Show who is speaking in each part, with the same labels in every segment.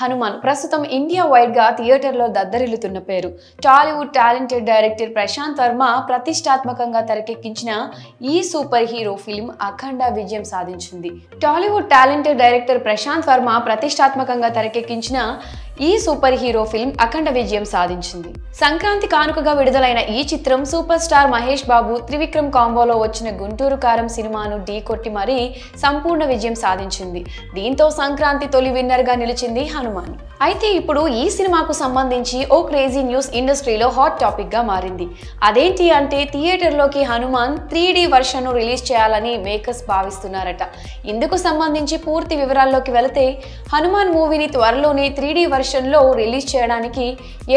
Speaker 1: హనుమాన్ ప్రస్తుతం India wide గా theatre లో దద్దరిల్లుతున్న పేరు. టాలీవుడ్ టాలెంటెడ్ డైరెక్టర్ ప్రశాంత్ వర్మ ప్రతిష్టాత్మకంగా తెరకెక్కించిన ఈ సూపర్ హీరో ఫిల్మ్ అఖండ విజయం సాధించింది. టాలీవుడ్ టాలెంటెడ్ డైరెక్టర్ ప్రశాంత్ వర్మ ప్రతిష్టాత్మకంగా తెరకెక్కించిన ఈ సూపర్ హీరో ఫిల్మ్ అఖండ విజయం సాధించింది. సంక్రాంతి కానుకగా విడుదలైన ఈ చిత్రం సూపర్ స్టార్ మహేష్ బాబు, త్రివిక్రమ్ కాంబోలో వచ్చిన గుంటూరు కారం సినిమాను ఢీకొట్టి మరీ సంపూర్ణ విజయం సాధించింది. దీంతో సంక్రాంతి తొలి విన్నర్ గా నిలిచింది హనుమాన్. అయితే ఇప్పుడు ఈ సినిమాకు సంబంధించి ఓ క్రేజీ న్యూస్ ఇండస్ట్రీలో హాట్ టాపిక్ గా మారింది. అదేంటి అంటే థియేటర్లోకి హనుమాన్ 3D వర్షన్ ను రిలీజ్ చేయాలని మేకర్స్ భావిస్తున్నారట. ఇందుకు సంబంధించి పూర్తి వివరాల్లోకి వెళితే హనుమాన్ మూవీని త్వరలోనే 3D వర్షన్ లో రిలీజ్ చేయడానికి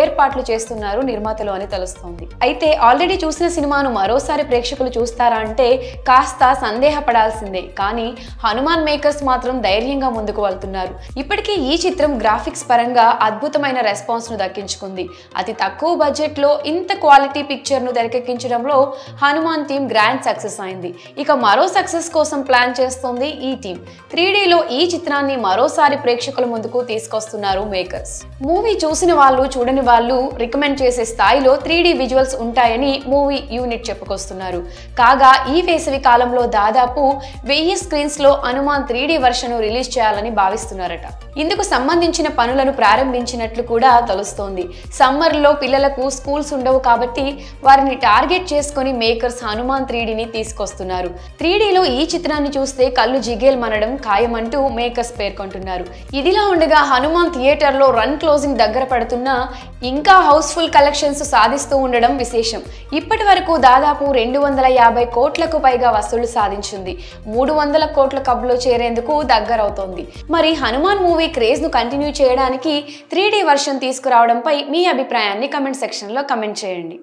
Speaker 1: ఏర్పాట్లు చేస్తున్నారు నిర్మాతలు అని తెలుస్తోంది. అయితే ఆల్రెడీ చూసిన సినిమాను మరోసారి ప్రేక్షకులు చూస్తారా అంటే కాస్త సందేహపడాల్సిందే. కానీ హనుమాన్ మేకర్స్ మాత్రం ధైర్యంగా ముందుకు వెళ్తున్నారు. ఇప్పటికే ఈ చిత్రం గ్రాఫిక్స్ పరంగా అద్భుతమైన రెస్పాన్స్ ను దక్కించుకుంది. అతి తక్కువ బడ్జెట్ లో ఇంత క్వాలిటీ పిక్చర్ ను తెరకెక్కించడంలో హనుమాన్ టీం గ్రాండ్ సక్సెస్ అయింది. ఇక మరో సక్సెస్ కోసం ప్లాన్ చేస్తోంది ఈ టీం. 3D లో ఈ చిత్రాన్ని మరోసారి ప్రేక్షకుల ముందుకు తీసుకొస్తున్నారు మేకర్స్. మూవీ చూసిన వాళ్ళు చూడని వాళ్ళు రికమెండ్ చేసే స్థాయిలో 3D విజువల్స్ ఉంటాయని మూవీ యూనిట్ చెప్పుకొస్తున్నారు. కాగా ఈ వేసవి కాలంలో దాదాపు 1000 స్క్రీన్స్ లో హనుమాన్ 3D వర్షన్ ను రిలీజ్ చేయాలని భావిస్తున్నారట. ఇందుకు సంబంధించిన పనులను ప్రారంభించినట్లు కూడా తెలుస్తోంది. సమ్మర్ లో పిల్లలకు స్కూల్స్ ఉండవు కాబట్టి వారిని టార్గెట్ చేసుకుని మేకర్స్ హనుమాన్ 3Dని తీసుకొస్తున్నారు. 3Dలో ఈ చిత్రాన్ని చూస్తే కళ్ళు జిగేల్ మనడం ఖాయమంటూ మేకర్స్ పేర్కొంటున్నారు. ఇదిలా ఉండగా హనుమాన్ థియేటర్ లో రన్ క్లోజింగ్ దగ్గర పడుతున్నా ఇంకా హౌస్ఫుల్ కలెక్షన్స్ సాధిస్తూ ఉండడం విశేషం. ఇప్పటి వరకు దాదాపు 250 కోట్లకు పైగా వసూళ్లు సాధించింది. 300 కోట్ల క్లబ్లో చేరేందుకు దగ్గరవుతోంది. మరి హనుమాన్ మూవీ క్రేజ్ ను కంటిన్యూ చేయడానికి 3D వర్షన్ తీసుకురావడంపై మీ అభిప్రాయాన్ని కమెంట్ సెక్షన్ లో కమెంట్ చేయండి.